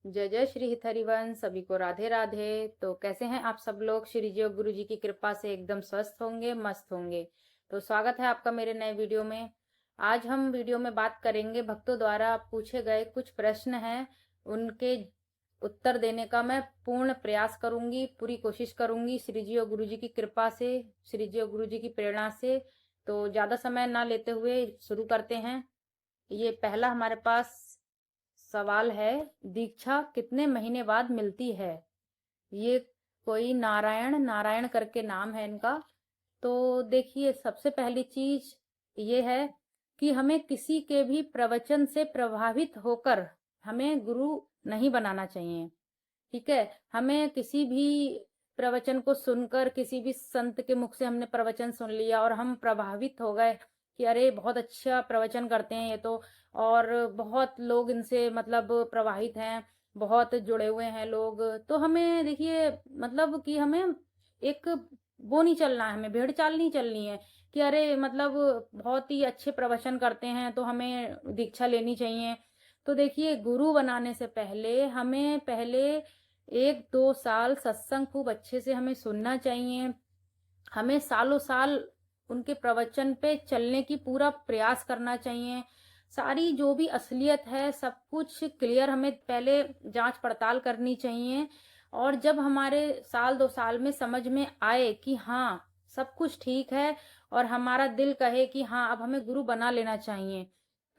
जय जय श्री हितहरिवंश। सभी को राधे राधे। तो कैसे हैं आप सब लोग? श्री जी और गुरु जी की कृपा से एकदम स्वस्थ होंगे, मस्त होंगे। तो स्वागत है आपका मेरे नए वीडियो में। आज हम वीडियो में बात करेंगे, भक्तों द्वारा पूछे गए कुछ प्रश्न हैं, उनके उत्तर देने का मैं पूर्ण प्रयास करूंगी, पूरी कोशिश करूंगी श्री जी और गुरु जी की कृपा से, श्री जी और गुरु जी की प्रेरणा से। तो ज्यादा समय ना लेते हुए शुरू करते हैं। ये पहला हमारे पास सवाल है, दीक्षा कितने महीने बाद मिलती है? ये कोई नारायण नारायण करके नाम है इनका। तो देखिए, सबसे पहली चीज ये है कि हमें किसी के भी प्रवचन से प्रभावित होकर हमें गुरु नहीं बनाना चाहिए। ठीक है, हमें किसी भी प्रवचन को सुनकर, किसी भी संत के मुख से हमने प्रवचन सुन लिया और हम प्रभावित हो गए कि अरे बहुत अच्छा प्रवचन करते हैं ये तो, और बहुत लोग इनसे मतलब प्रभावित हैं, बहुत जुड़े हुए हैं लोग, तो हमें देखिए मतलब कि हमें एक वो नहीं चलना है, हमें भेड़ चाल नहीं चलनी है कि अरे मतलब बहुत ही अच्छे प्रवचन करते हैं तो हमें दीक्षा लेनी चाहिए। तो देखिए, गुरु बनाने से पहले हमें पहले 1-2 साल सत्संग खूब अच्छे से हमें सुनना चाहिए। हमें सालों साल उनके प्रवचन पे चलने की पूरा प्रयास करना चाहिए। सारी जो भी असलियत है सब कुछ क्लियर हमें पहले जांच पड़ताल करनी चाहिए। और जब हमारे साल 2 साल में समझ में आए कि हाँ सब कुछ ठीक है, और हमारा दिल कहे कि हाँ अब हमें गुरु बना लेना चाहिए,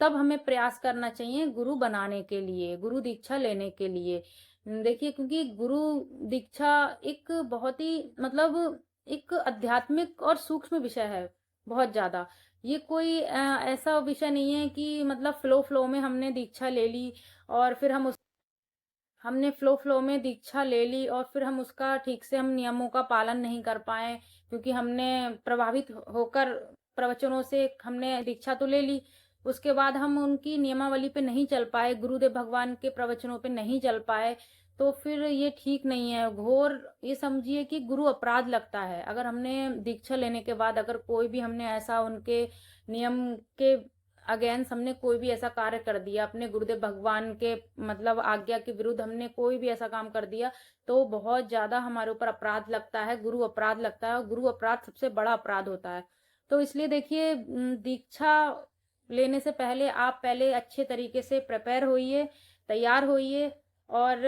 तब हमें प्रयास करना चाहिए गुरु बनाने के लिए, गुरु दीक्षा लेने के लिए। देखिए, क्योंकि गुरु दीक्षा एक बहुत ही मतलब एक आध्यात्मिक और सूक्ष्म विषय है, बहुत ज्यादा। ये कोई ऐसा विषय नहीं है कि मतलब फ्लो फ्लो में हमने दीक्षा ले ली और फिर हमने फ्लो में दीक्षा ले ली और फिर हम उसका ठीक से हम नियमों का पालन नहीं कर पाए, क्योंकि हमने प्रभावित होकर प्रवचनों से हमने दीक्षा तो ले ली, उसके बाद हम उनकी नियमावली पे नहीं चल पाए, गुरुदेव भगवान के प्रवचनों पे नहीं चल पाए, तो फिर ये ठीक नहीं है। घोर ये समझिए कि गुरु अपराध लगता है। अगर हमने दीक्षा लेने के बाद अगर कोई भी हमने ऐसा उनके नियम के अगेंस्ट हमने कोई भी ऐसा कार्य कर दिया, अपने गुरुदेव भगवान के मतलब आज्ञा के विरुद्ध हमने कोई भी ऐसा काम कर दिया, तो बहुत ज्यादा हमारे ऊपर अपराध लगता है, गुरु अपराध लगता है, और गुरु अपराध सबसे बड़ा अपराध होता है। तो इसलिए देखिए, दीक्षा लेने से पहले आप पहले अच्छे तरीके से प्रिपेयर होइए, तैयार होइए। और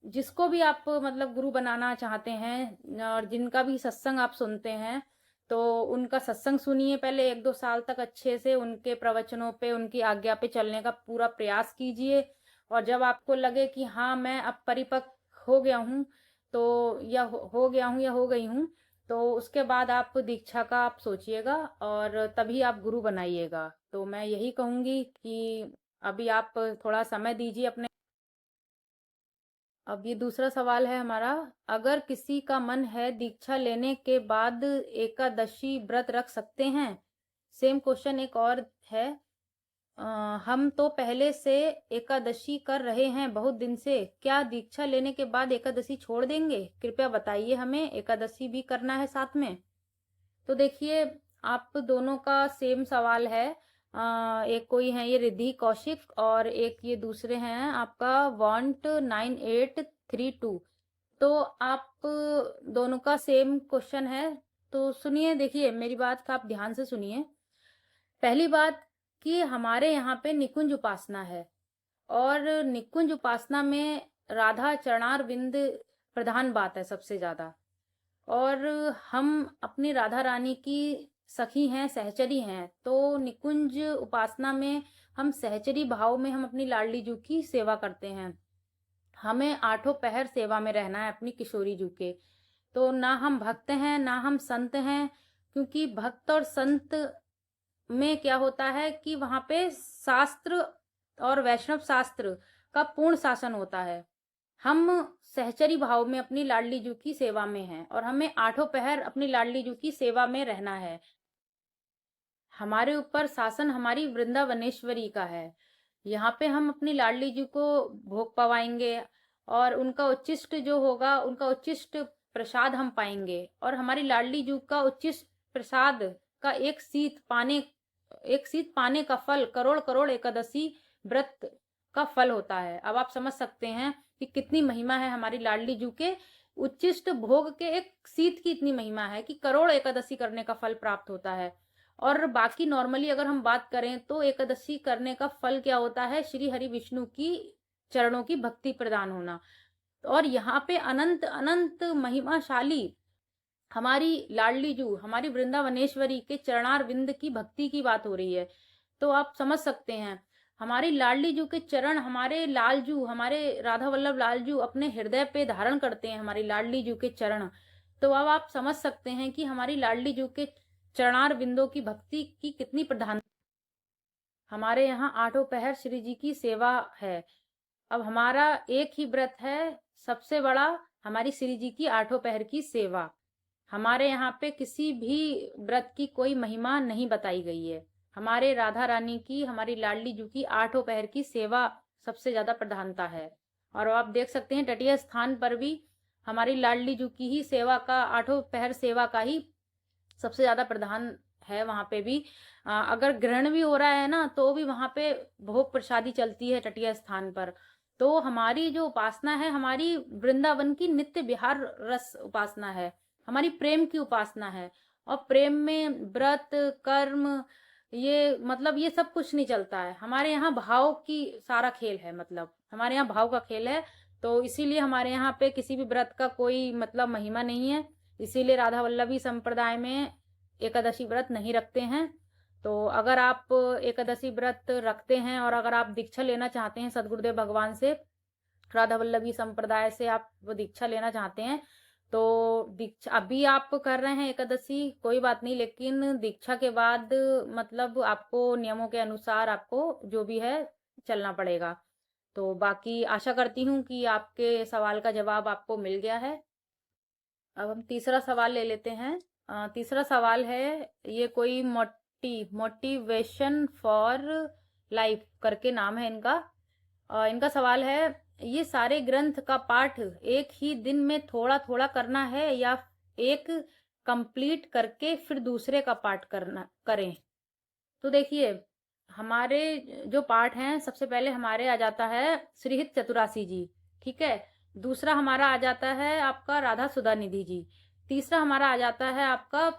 जिसको भी आप मतलब गुरु बनाना चाहते हैं और जिनका भी सत्संग आप सुनते हैं, तो उनका सत्संग सुनिए पहले 1-2 साल तक अच्छे से, उनके प्रवचनों पे, उनकी आज्ञा पे चलने का पूरा प्रयास कीजिए। और जब आपको लगे कि हाँ मैं अब परिपक्व हो गया हूँ, तो या हो गया हूँ या हो गई हूँ, तो उसके बाद आप दीक्षा का आप सोचिएगा और तभी आप गुरु बनाइएगा। तो मैं यही कहूंगी कि अभी आप थोड़ा समय दीजिए अपने। अब ये दूसरा सवाल है हमारा, अगर किसी का मन है दीक्षा लेने के बाद एकादशी व्रत रख सकते हैं? सेम क्वेश्चन एक और है। अ, हम तो पहले से एकादशी कर रहे हैं बहुत दिन से, क्या दीक्षा लेने के बाद एकादशी छोड़ देंगे? कृपया बताइए, हमें एकादशी भी करना है साथ में। तो देखिए, आप दोनों का सेम सवाल है। एक कोई है ये रिद्धि कौशिक और एक ये दूसरे हैं आपका वांट 9832। तो आप दोनों का सेम क्वेश्चन है। तो सुनिए, देखिए मेरी बात का आप ध्यान से सुनिए। पहली बात कि हमारे यहाँ पे निकुंज उपासना है, और निकुंज उपासना में राधा चरणार बिंद प्रधान बात है सबसे ज्यादा। और हम अपनी राधा रानी की सखी हैं, सहचरी हैं, तो निकुंज उपासना में हम सहचरी भाव में हम अपनी लाडली जू की सेवा करते हैं। हमें आठों पहर सेवा में रहना है अपनी किशोरी जू के। तो ना हम भक्त हैं ना हम संत हैं, क्योंकि भक्त और संत में क्या होता है कि वहां पे शास्त्र और वैष्णव शास्त्र का पूर्ण शासन होता है। हम सहचरी भाव में अपनी लाडली जू की सेवा में हैं और हमें आठों पहर अपनी लाडली जू की सेवा में रहना है। हमारे ऊपर शासन हमारी वृंदावनेश्वरी का है। यहाँ पे हम अपनी लाडली जी को भोग पवाएंगे और उनका उच्चिष्ट जो होगा, उनका उच्चिष्ट प्रसाद हम पाएंगे, और हमारी लाडली जी का उच्चिष्ट प्रसाद का एक सीत पाने का फल करोड़ करोड़ एकादशी व्रत का फल होता है। अब आप समझ सकते हैं कि कितनी महिमा है हमारी लाडली जू के उच्चिष्ट भोग के एक शीत की इतनी महिमा है कि करोड़ एकादशी करने का फल प्राप्त होता है। और बाकी नॉर्मली अगर हम बात करें तो एकादशी करने का फल क्या होता है, श्री हरि विष्णु की चरणों की भक्ति प्रदान होना। और यहाँ पे अनंत अनंत महिमाशाली हमारी लाडली जू हमारी वृंदावनेश्वरी के चरणार विंद की भक्ति की बात हो रही है। तो आप समझ सकते हैं हमारी लाडली जू के चरण हमारे लालजू हमारे राधा वल्लभ लालजू अपने हृदय पे धारण करते हैं, हमारी लाडली जू के चरण। तो अब आप समझ सकते हैं कि हमारी लाडली जू के चरणार बिंदों की भक्ति की कितनी प्रधान। हमारे यहाँ आठों पहर श्री जी की सेवा है। अब हमारा एक ही व्रत है सबसे बड़ा, हमारी श्री जी की आठों पहर की सेवा। हमारे यहाँ पे किसी भी व्रत की कोई महिमा नहीं बताई गई है। हमारे राधा रानी की हमारी लाडली जू की आठों पहर की सेवा सबसे ज्यादा प्रधानता है। और आप देख सकते हैं तटीय स्थान पर भी हमारी लाडली जू की ही सेवा का आठों पहर सेवा का ही सबसे ज्यादा प्रधान है। वहां पे भी अगर ग्रहण भी हो रहा है ना तो भी वहां पे भोग प्रसादी चलती है तटीय स्थान पर। तो हमारी जो उपासना है हमारी वृंदावन की नित्य विहार रस उपासना है, हमारी प्रेम की उपासना है। और प्रेम में व्रत कर्म ये मतलब ये सब कुछ नहीं चलता है, हमारे यहाँ भाव की सारा खेल है, मतलब हमारे यहाँ भाव का खेल है। तो इसीलिए हमारे यहाँ पे किसी भी व्रत का कोई मतलब महिमा नहीं है। इसीलिए राधा वल्लभी संप्रदाय में एकादशी व्रत नहीं रखते हैं। तो अगर आप एकादशी व्रत रखते हैं और अगर आप दीक्षा लेना चाहते हैं सदगुरुदेव भगवान से, राधा वल्लभी संप्रदाय से आप वो दीक्षा लेना चाहते हैं तो दीक्षा अभी आप कर रहे हैं एकादशी कोई बात नहीं, लेकिन दीक्षा के बाद मतलब आपको नियमों के अनुसार आपको जो भी है चलना पड़ेगा। तो बाकी आशा करती हूँ कि आपके सवाल का जवाब आपको मिल गया है। अब हम तीसरा सवाल ले लेते हैं। तीसरा सवाल है, ये कोई मोटिवेशन फॉर लाइफ करके नाम है इनका। इनका सवाल है, ये सारे ग्रंथ का पाठ एक ही दिन में थोड़ा थोड़ा करना है या एक कंप्लीट करके फिर दूसरे का पाठ करना करें। तो देखिए हमारे जो पाठ हैं सबसे पहले हमारे आ जाता है श्रीहित चतुरासी जी, ठीक है। दूसरा हमारा आ जाता है आपका राधा सुधा निधि जी। तीसरा हमारा आ जाता है आपका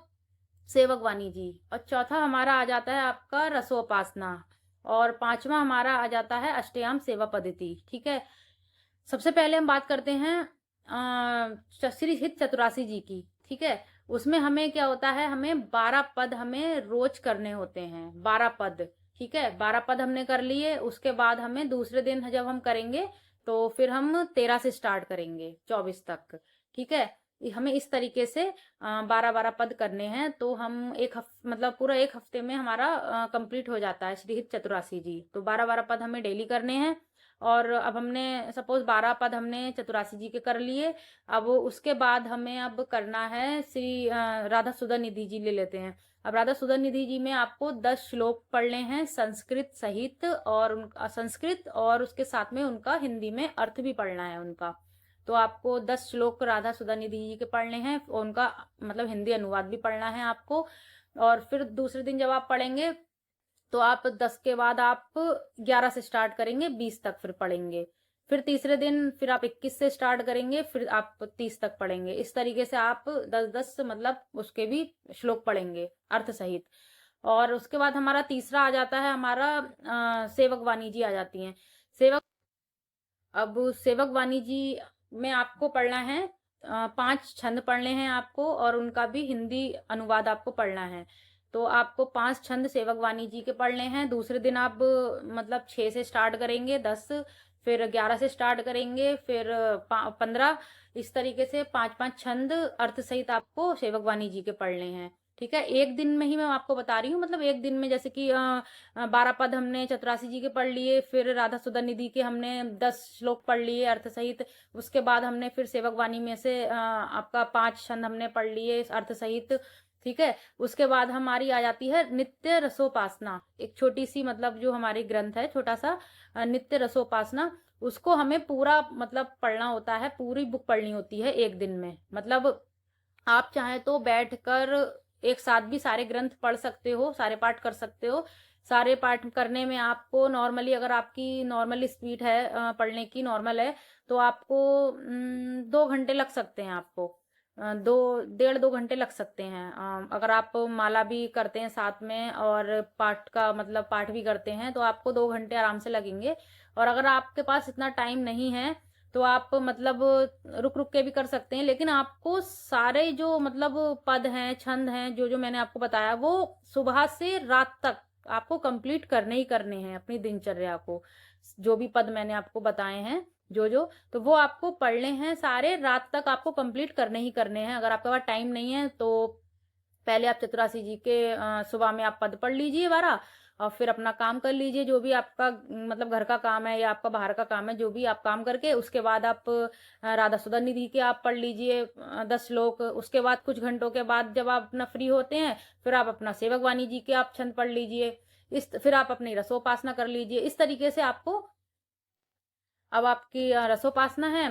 सेवक वाणी जी। और चौथा हमारा आ जाता है आपका रसोपासना। और पांचवा हमारा आ जाता है अष्टयाम सेवा पद्धति, ठीक है। सबसे पहले हम बात करते हैं श्री हित चतुरासी जी की, ठीक है। उसमें हमें क्या होता है, हमें 12 पद हमें रोज करने होते हैं, 12 पद, ठीक है। 12 पद हमने कर लिए, उसके बाद हमें दूसरे दिन जब हम करेंगे तो फिर हम 13 से स्टार्ट करेंगे 24 तक, ठीक है। हमें इस तरीके से 12-12 पद करने हैं। तो हम मतलब पूरा एक हफ्ते में हमारा कंप्लीट हो जाता है श्री हित चतुरासी जी। तो 12-12 पद हमें डेली करने हैं। और अब हमने सपोज 12 पद हमने चतुरासी जी के कर लिए। अब उसके बाद हमें अब करना है श्री राधा सुधा निधि जी ले लेते हैं। अब राधा सुधा निधि जी में आपको 10 श्लोक पढ़ने हैं संस्कृत सहित, और संस्कृत और उसके साथ में उनका हिंदी में अर्थ भी पढ़ना है उनका। तो आपको 10 श्लोक राधा सुधा निधि जी के पढ़ने हैं, उनका मतलब हिंदी अनुवाद भी पढ़ना है आपको। और फिर दूसरे दिन जब आप पढ़ेंगे तो आप 10 के बाद आप 11 से स्टार्ट करेंगे, 20 तक फिर पढ़ेंगे। फिर तीसरे दिन फिर आप 21 से स्टार्ट करेंगे, फिर आप 30 तक पढ़ेंगे। इस तरीके से आप 10-10 मतलब उसके भी श्लोक पढ़ेंगे अर्थ सहित। और उसके बाद हमारा तीसरा आ जाता है हमारा सेवक वाणी जी आ जाती हैं। अब सेवक वाणी जी में आपको पढ़ना है 5 छंद पढ़ने हैं आपको, और उनका भी हिंदी अनुवाद आपको पढ़ना है। तो आपको 5 छंद सेवक वाणी जी के पढ़ने हैं। दूसरे दिन आप मतलब 6 से स्टार्ट करेंगे, 10 फिर 11 से स्टार्ट करेंगे, फिर 15, इस तरीके से 5-5 छंद अर्थ सहित आपको सेवक वाणी जी के पढ़ने हैं, ठीक है। एक दिन में ही मैं आपको बता रही हूँ, मतलब एक दिन में जैसे कि 12 पद हमने चतुरासी जी के पढ़ लिए, फिर राधा सुधा निधि के हमने 10 श्लोक पढ़ लिए अर्थ सहित। उसके बाद हमने फिर सेवक वाणी में से आपका 5 छंद हमने पढ़ लिए अर्थ सहित, ठीक है। उसके बाद हमारी आ जाती है नित्य रसोपासना, एक छोटी सी मतलब जो हमारी ग्रंथ है छोटा सा नित्य रसोपासना। उसको हमें पूरा मतलब पढ़ना होता है, पूरी बुक पढ़नी होती है एक दिन में। मतलब आप चाहे तो बैठकर एक साथ भी सारे ग्रंथ पढ़ सकते हो, सारे पाठ कर सकते हो, सारे पाठ करने में आपको नॉर्मली, अगर आपकी नॉर्मली स्पीड है पढ़ने की नॉर्मल है, तो आपको 2 घंटे लग सकते हैं आपको। 2 घंटे लग सकते हैं। अगर आप माला भी करते हैं साथ में और पाठ का मतलब पाठ भी करते हैं तो आपको 2 घंटे आराम से लगेंगे। और अगर आपके पास इतना टाइम नहीं है तो आप मतलब रुक रुक के भी कर सकते हैं, लेकिन आपको सारे जो मतलब पद हैं, छंद हैं, जो जो मैंने आपको बताया, वो सुबह से रात तक आपको कंप्लीट करने ही करने हैं अपनी दिनचर्या को। जो भी पद मैंने आपको बताए हैं, जो जो, तो वो आपको पढ़ने हैं सारे, रात तक आपको कंप्लीट करने ही करने हैं। अगर आपके पास टाइम नहीं है तो पहले आप चतुरासी जी के सुबह में आप पद पढ़ लीजिए 12, और फिर अपना काम कर लीजिए, जो भी आपका मतलब घर का काम है या आपका बाहर का काम है, जो भी आप काम करके उसके बाद आप राधा सुधा निधि के आप पढ़ लीजिए 10 श्लोक। उसके बाद कुछ घंटों के बाद जब आप अपना फ्री होते हैं, फिर आप अपना सेवक वाणी जी के आप छंद पढ़ लीजिए। फिर आप अपनी रसोपासना कर लीजिए। इस तरीके से आपको, अब आपकी रसोपासना है,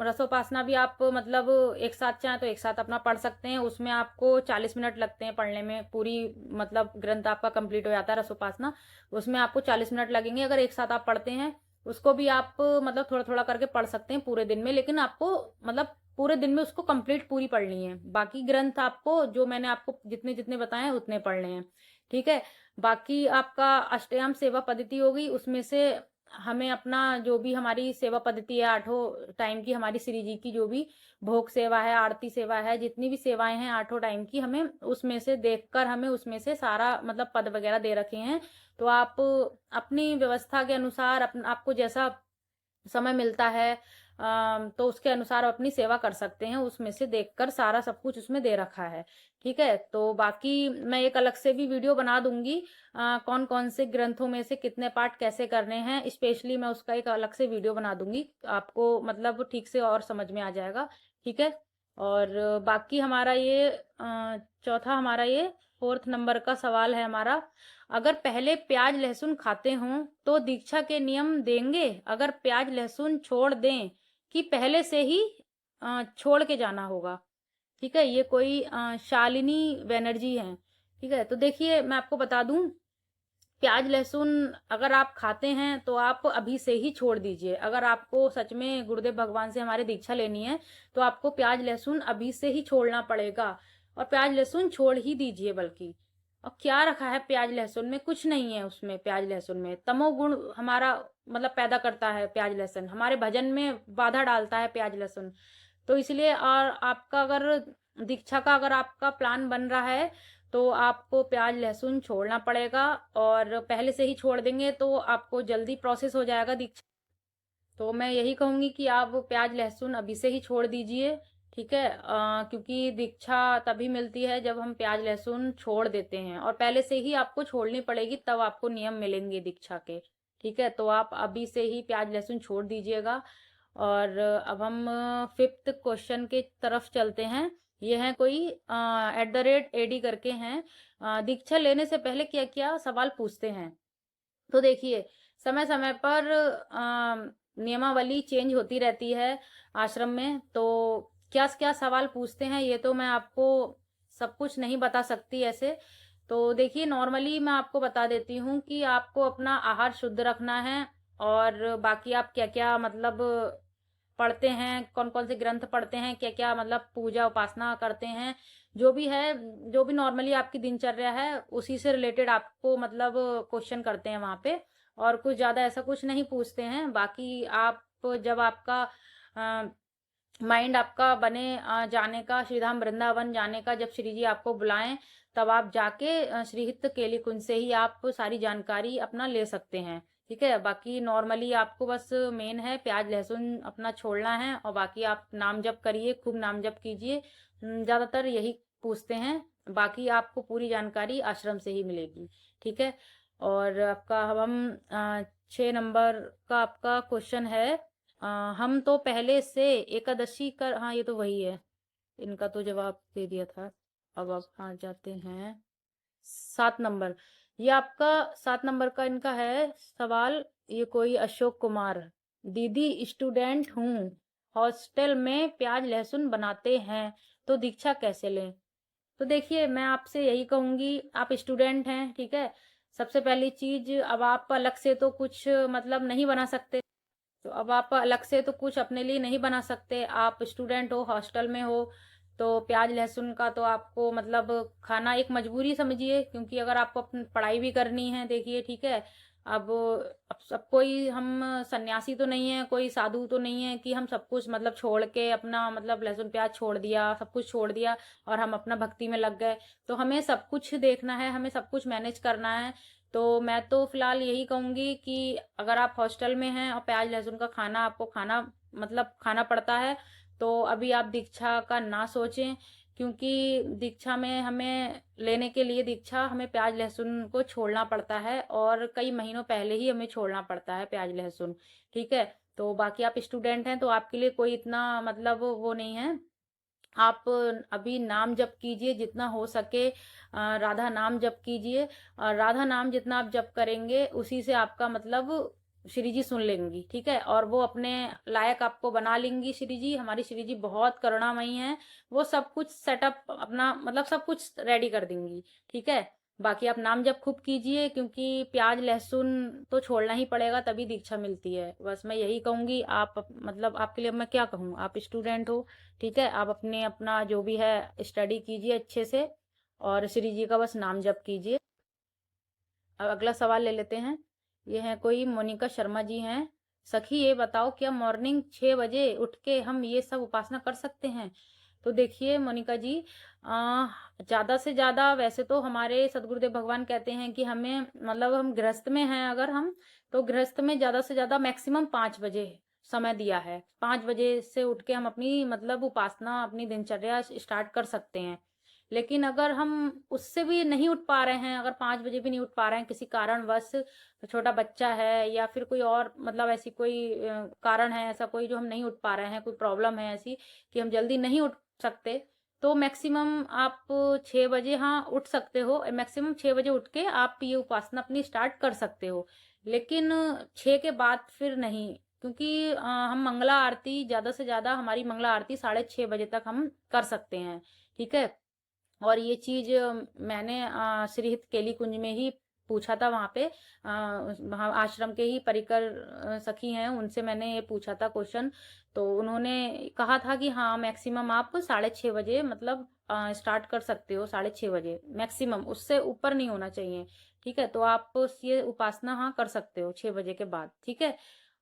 रसोपासना भी आप मतलब एक साथ चाहें तो एक साथ अपना पढ़ सकते हैं। उसमें आपको 40 मिनट लगते हैं पढ़ने में, पूरी मतलब ग्रंथ आपका कंप्लीट हो जाता है रसोपासना, उसमें आपको 40 मिनट लगेंगे अगर एक साथ आप पढ़ते हैं। उसको भी आप मतलब थोड़ा थोड़ा करके पढ़ सकते हैं पूरे दिन में, लेकिन आपको मतलब पूरे दिन में उसको कंप्लीट पूरी पढ़नी है। बाकी ग्रंथ आपको जो मैंने आपको जितने जितने बताए हैं उतने पढ़ने हैं, ठीक है। बाकी आपका अष्टयाम सेवा पद्धति होगी, उसमें से हमें अपना जो भी हमारी सेवा पद्धति है, 8 टाइम की हमारी श्री जी की जो भी भोग सेवा है, आरती सेवा है, जितनी भी सेवाएं हैं 8 टाइम की, हमें उसमें से देखकर हमें उसमें से सारा मतलब पद वगैरह दे रखे हैं। तो आप अपनी व्यवस्था के अनुसार आपको जैसा समय मिलता है तो उसके अनुसार आप अपनी सेवा कर सकते हैं, उसमें से देखकर सारा सब कुछ उसमें दे रखा है, ठीक है। तो बाकी मैं एक अलग से भी वीडियो बना दूंगी कौन कौन से ग्रंथों में से कितने पाठ कैसे करने हैं, स्पेशली मैं उसका एक अलग से वीडियो बना दूंगी, आपको मतलब ठीक से और समझ में आ जाएगा, ठीक है। और बाकी हमारा ये चौथा, हमारा ये 4th नंबर का सवाल है हमारा, अगर पहले प्याज लहसुन खाते हों तो दीक्षा के नियम देंगे, अगर प्याज लहसुन छोड़ दें कि पहले से ही छोड़ के जाना होगा, ठीक है। ये कोई शालिनी बैनर्जी हैं, ठीक है। तो देखिए मैं आपको बता दूं, प्याज लहसुन अगर आप खाते हैं तो आप अभी से ही छोड़ दीजिए। अगर आपको सच में गुरुदेव भगवान से हमारे दीक्षा लेनी है तो आपको प्याज लहसुन अभी से ही छोड़ना पड़ेगा, और प्याज लहसुन छोड़ ही दीजिए। बल्कि और क्या रखा है प्याज लहसुन में, कुछ नहीं है उसमें। प्याज लहसुन में तमोगुण हमारा मतलब पैदा करता है प्याज लहसुन, हमारे भजन में बाधा डालता है प्याज लहसुन। तो इसलिए, और आपका अगर दीक्षा का अगर आपका प्लान बन रहा है तो आपको प्याज लहसुन छोड़ना पड़ेगा, और पहले से ही छोड़ देंगे तो आपको जल्दी प्रोसेस हो जाएगा दीक्षा। तो मैं यही कहूंगी कि आप प्याज लहसुन अभी से ही छोड़ दीजिए, ठीक है। क्योंकि दीक्षा तभी मिलती है जब हम प्याज लहसुन छोड़ देते हैं, और पहले से ही आपको छोड़नी पड़ेगी तब आपको नियम मिलेंगे दीक्षा के, ठीक है। तो आप अभी से ही प्याज लहसुन छोड़ दीजिएगा। और अब हम 5th क्वेश्चन के तरफ चलते हैं। ये है कोई @AD करके हैं, दीक्षा लेने से पहले क्या क्या सवाल पूछते हैं। तो देखिए, समय समय पर नियमावली चेंज होती रहती है आश्रम में, तो क्या क्या सवाल पूछते हैं ये तो मैं आपको सब कुछ नहीं बता सकती ऐसे। तो देखिए, नॉर्मली मैं आपको बता देती हूँ कि आपको अपना आहार शुद्ध रखना है, और बाकी आप क्या क्या मतलब पढ़ते हैं, कौन कौन से ग्रंथ पढ़ते हैं, क्या क्या मतलब पूजा उपासना करते हैं, जो भी है, जो भी नॉर्मली आपकी दिनचर्या है उसी से रिलेटेड आपको मतलब क्वेश्चन करते हैं वहां पे, और कुछ ज्यादा ऐसा कुछ नहीं पूछते हैं। बाकी आप जब आपका माइंड आपका बने जाने का, श्रीधाम वृंदावन जाने का, जब श्री जी आपको बुलाएं तब आप जाके श्रीहित केली कुंज से ही आप सारी जानकारी अपना ले सकते हैं, ठीक है। बाकी नॉर्मली आपको बस मेन है प्याज लहसुन अपना छोड़ना है, और बाकी आप नाम जप करिए, खूब नाम जप कीजिए। ज्यादातर यही पूछते हैं, बाकी आपको पूरी जानकारी आश्रम से ही मिलेगी, ठीक है। और आपका हम 6 नंबर का आपका क्वेश्चन है, हम तो पहले से एकादशी कर, हाँ ये तो वही है, इनका तो जवाब दे दिया था। अब आप हाँ जाते हैं 7 नंबर। ये आपका 7 नंबर का इनका है सवाल। ये कोई अशोक कुमार, दीदी स्टूडेंट हूँ, हॉस्टल में प्याज लहसुन बनाते हैं तो दीक्षा कैसे लें। तो देखिए, मैं आपसे यही कहूंगी, आप स्टूडेंट हैं, ठीक है, सबसे पहली चीज, अब आप अलग से तो कुछ मतलब नहीं बना सकते। तो अब आप अलग से तो कुछ अपने लिए नहीं बना सकते, आप स्टूडेंट हो, हॉस्टल में हो, तो प्याज लहसुन का तो आपको मतलब खाना एक मजबूरी समझिए, क्योंकि अगर आपको अपनी पढ़ाई भी करनी है, देखिए ठीक है। अब अब सब कोई हम सन्यासी तो नहीं है, कोई साधु तो नहीं है कि हम सब कुछ मतलब छोड़ के अपना मतलब लहसुन प्याज छोड़ दिया, सब कुछ छोड़ दिया और हम अपना भक्ति में लग गए। तो हमें सब कुछ देखना है, हमें सब कुछ मैनेज करना है। तो मैं तो फिलहाल यही कहूंगी कि अगर आप हॉस्टल में हैं और प्याज लहसुन का खाना आपको खाना मतलब खाना पड़ता है, तो अभी आप दीक्षा का ना सोचें, क्योंकि दीक्षा में हमें लेने के लिए दीक्षा हमें प्याज लहसुन को छोड़ना पड़ता है, और कई महीनों पहले ही हमें छोड़ना पड़ता है प्याज लहसुन। ठीक है। तो बाकी आप स्टूडेंट हैं तो आपके लिए कोई इतना मतलब वो नहीं है। आप अभी नाम जप कीजिए जितना हो सके, राधा नाम जप कीजिए, और राधा नाम जितना आप जप करेंगे उसी से आपका मतलब श्री जी सुन लेंगी। ठीक है। और वो अपने लायक आपको बना लेंगी। श्री जी, हमारी श्री जी बहुत करुणामयी हैं, वो सब कुछ सेटअप अपना मतलब सब कुछ रेडी कर देंगी। ठीक है। बाकी आप नाम जप खूब कीजिए, क्योंकि प्याज लहसुन तो छोड़ना ही पड़ेगा, तभी दीक्षा मिलती है। बस मैं यही कहूंगी। आप मतलब आपके लिए मैं क्या कहूँ, आप स्टूडेंट हो, ठीक है, आप अपने अपना जो भी है स्टडी कीजिए अच्छे से, और श्री जी का बस नाम जप कीजिए। अब अगला सवाल ले लेते हैं। ये है कोई मोनिका शर्मा जी हैं। सखी ये बताओ, क्या मॉर्निंग 6 बजे उठ के हम ये सब उपासना कर सकते हैं? तो देखिए मोनिका जी, ज्यादा से ज्यादा वैसे तो हमारे सदगुरुदेव भगवान कहते हैं कि हमें मतलब हम गृहस्थ में हैं अगर हम, तो गृहस्थ में ज्यादा से ज्यादा मैक्सिमम 5 बजे समय दिया है। 5 बजे से उठ के हम अपनी मतलब उपासना अपनी दिनचर्या स्टार्ट कर सकते हैं। लेकिन अगर हम उससे भी नहीं उठ पा रहे हैं, अगर 5 बजे भी नहीं उठ पा रहे हैं किसी कारणवश, तो छोटा बच्चा है या फिर कोई और मतलब ऐसी कोई कारण है, ऐसा कोई जो हम नहीं उठ पा रहे हैं, कोई प्रॉब्लम है ऐसी कि हम जल्दी नहीं उठ सकते, तो मैक्सिमम आप 6 बजे हाँ उठ सकते हो। मैक्सिमम 6 बजे उठ के आप ये उपासना अपनी स्टार्ट कर सकते हो। लेकिन 6 के बाद फिर नहीं, क्योंकि हम मंगला आरती ज्यादा से ज्यादा हमारी मंगला आरती 6:30 बजे तक हम कर सकते हैं। ठीक है। और ये चीज मैंने श्रीहित केली कुंज में ही पूछा था, वहां पे वहाँ आश्रम के ही परिकर सखी हैं, उनसे मैंने ये पूछा था क्वेश्चन। तो उन्होंने कहा था कि हाँ मैक्सिमम आप 6:30 बजे मतलब स्टार्ट कर सकते हो, 6:30 बजे मैक्सिमम, उससे ऊपर नहीं होना चाहिए। ठीक है। तो आप ये उपासना हाँ कर सकते हो 6 बजे के बाद। ठीक है।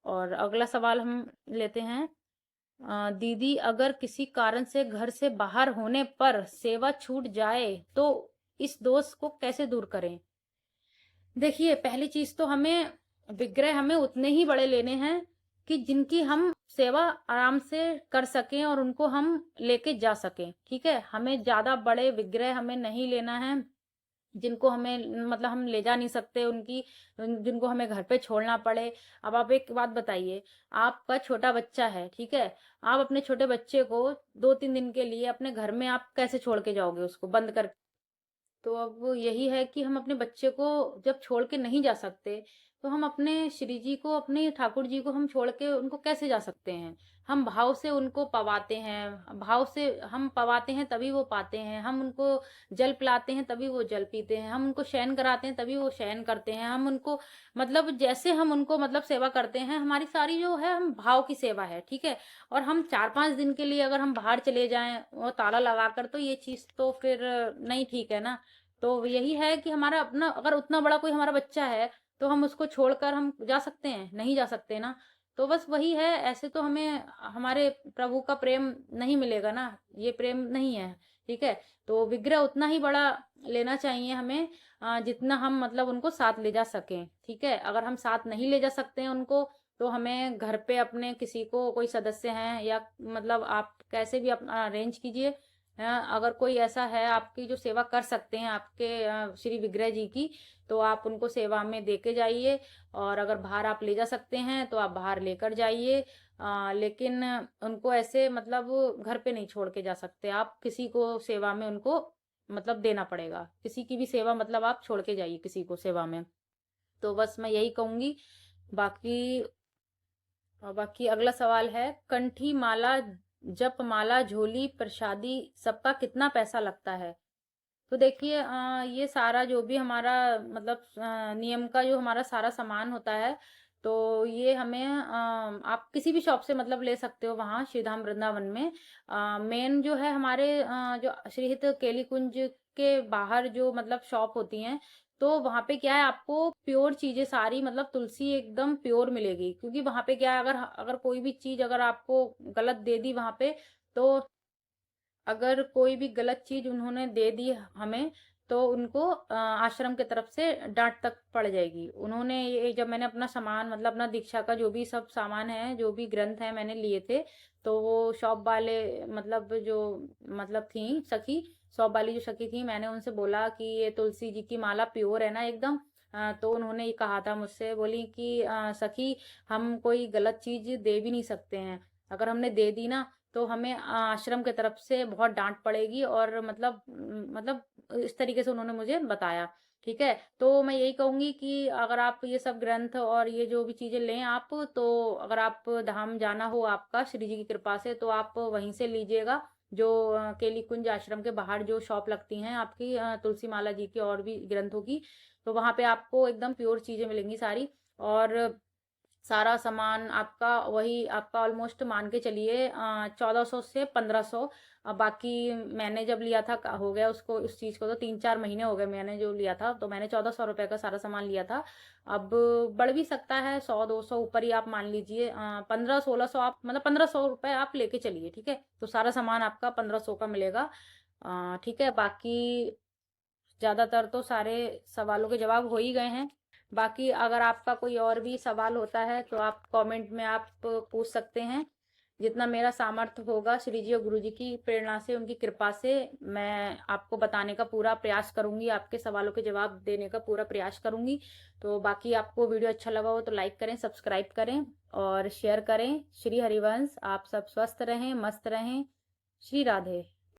और अगला सवाल हम लेते हैं। दीदी, अगर किसी कारण से घर से बाहर होने पर सेवा छूट जाए तो इस दोष को कैसे दूर करें? देखिए पहली चीज तो हमें विग्रह हमें उतने ही बड़े लेने हैं कि जिनकी हम सेवा आराम से कर सकें और उनको हम लेके जा सकें। ठीक है। हमें ज्यादा बड़े विग्रह हमें नहीं लेना है, जिनको हमें मतलब हम ले जा नहीं सकते उनकी, जिनको हमें घर पे छोड़ना पड़े। अब आप एक बात बताइए, आपका छोटा बच्चा है, ठीक है, आप अपने छोटे बच्चे को 2-3 दिन के लिए अपने घर में आप कैसे छोड़ के जाओगे उसको बंद कर? तो अब यही है कि हम अपने बच्चे को जब छोड़ के नहीं जा सकते, तो हम अपने श्री जी को, अपने ठाकुर जी को हम छोड़ के उनको कैसे जा सकते हैं? हम भाव से उनको पवाते हैं, भाव से हम पवाते हैं तभी वो पाते हैं। हम उनको जल पिलाते हैं तभी वो जल पीते हैं। हम उनको शयन कराते हैं तभी वो शयन करते हैं। हम उनको मतलब जैसे हम उनको मतलब सेवा करते हैं, हमारी सारी जो है हम भाव की सेवा है। ठीक है। और हम 4-5 दिन के लिए अगर हम बाहर चले जाएं और ताला लगाकर, तो ये चीज तो फिर नहीं ठीक है ना। तो यही है कि हमारा अपना अगर उतना बड़ा कोई हमारा बच्चा है, तो हम उसको छोड़कर हम जा सकते हैं? नहीं जा सकते ना। तो बस वही है, ऐसे तो हमें हमारे प्रभु का प्रेम नहीं मिलेगा ना, ये प्रेम नहीं है। ठीक है। तो विग्रह उतना ही बड़ा लेना चाहिए हमें, जितना हम मतलब उनको साथ ले जा सकें। ठीक है। अगर हम साथ नहीं ले जा सकते हैं उनको, तो हमें घर पे अपने किसी को, कोई सदस्य हैं या मतलब आप कैसे भी अपना अरेंज कीजिए, अगर कोई ऐसा है आपकी जो सेवा कर सकते हैं आपके श्री विग्रह जी की, तो आप उनको सेवा में दे के जाइए। और अगर बाहर आप ले जा सकते हैं तो आप बाहर लेकर जाइए, लेकिन उनको ऐसे मतलब घर पे नहीं छोड़ के जा सकते आप, किसी को सेवा में उनको मतलब देना पड़ेगा। किसी की भी सेवा मतलब आप छोड़ के जाइए किसी को सेवा में। तो बस मैं यही कहूंगी। बाकी बाकी अगला सवाल है, कंठी माला, जप माला, झोली, प्रसादी, सबका कितना पैसा लगता है? तो देखिए ये सारा जो भी हमारा मतलब नियम का जो हमारा सारा सामान होता है, तो ये हमें आप किसी भी शॉप से मतलब ले सकते हो वहाँ श्रीधाम वृंदावन में। मेन जो है हमारे जो श्रीहित केली कुंज के बाहर जो मतलब शॉप होती हैं, तो वहाँ पे क्या है आपको प्योर चीजें सारी मतलब तुलसी एकदम प्योर मिलेगी। क्योंकि वहाँ पे क्या है, अगर अगर कोई भी चीज अगर आपको गलत दे दी वहाँ पे, तो अगर कोई भी गलत चीज उन्होंने दे दी हमें, तो उनको आश्रम की तरफ से डांट तक पड़ जाएगी। उन्होंने ये जब मैंने अपना सामान मतलब अपना दीक्षा का जो भी सब सामान है, जो भी ग्रंथ है मैंने लिए थे, तो वो शॉप वाले मतलब जो मतलब थी सखी, शॉप वाली जो सखी थी, मैंने उनसे बोला कि ये तुलसी जी की माला प्योर है ना एकदम। तो उन्होंने ये कहा था मुझसे, बोली कि सखी हम कोई गलत चीज दे भी नहीं सकते हैं, अगर हमने दे दी ना तो हमें आश्रम की तरफ से बहुत डांट पड़ेगी। और मतलब इस तरीके से उन्होंने मुझे बताया। ठीक है, तो मैं यही कहूंगी कि अगर आप ये सब ग्रंथ और ये जो भी चीजें लें आप, तो अगर आप धाम जाना हो आपका श्री जी की कृपा से, तो आप वहीं से लीजिएगा। जो केली कुंज आश्रम के बाहर जो शॉप लगती हैं आपकी तुलसी माला जी की और भी ग्रंथों की, तो वहां पे आपको एकदम प्योर चीजें मिलेंगी सारी। और सारा सामान आपका वही आपका ऑलमोस्ट मान के चलिए 1400 से 1500। बाकी मैंने जब लिया था हो गया उसको उस चीज को तो 3-4 महीने हो गए मैंने जो लिया था, तो मैंने 1400 रुपए का सारा सामान लिया था। अब बढ़ भी सकता है, 100-200 ऊपर ही आप मान लीजिए, 1500-1600 आप मतलब 1500 रुपए आप लेके चलिए। ठीक है, तो सारा सामान आपका 1500 का मिलेगा। ठीक है, बाकी ज्यादातर तो सारे सवालों के जवाब हो ही गए हैं। बाकी अगर आपका कोई और भी सवाल होता है तो आप कमेंट में आप पूछ सकते हैं। जितना मेरा सामर्थ्य होगा श्री जी और गुरु जी की प्रेरणा से, उनकी कृपा से, मैं आपको बताने का पूरा प्रयास करूंगी, आपके सवालों के जवाब देने का पूरा प्रयास करूंगी। तो बाकी आपको वीडियो अच्छा लगा हो तो लाइक करें, सब्सक्राइब करें और शेयर करें। श्री हरिवंश। आप सब स्वस्थ रहें, मस्त रहें। श्री राधे।